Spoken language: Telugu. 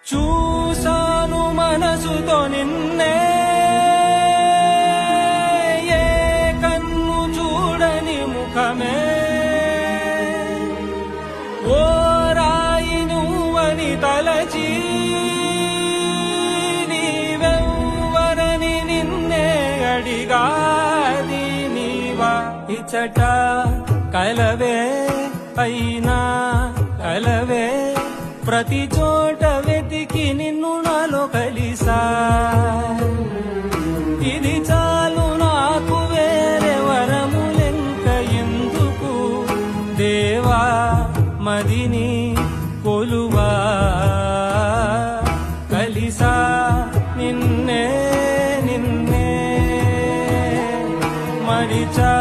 చూసాను మనసుతో నిన్నే ఏ కన్ను చూడని ముఖమే ఓ రాయి నువ్వని తలచి నీవెవ్వరని నిన్నే అడిగాది నీవా ఇచ్చట కలవే అయినా కలవే ప్రతి చోట వెతికి నిన్ను నాలో కలిసా ఇది చాలు నాకు వేరే వరములెంక ఎందుకు దేవా మదిని కొలువా కలిసా నిన్నే నిన్నే మరిచా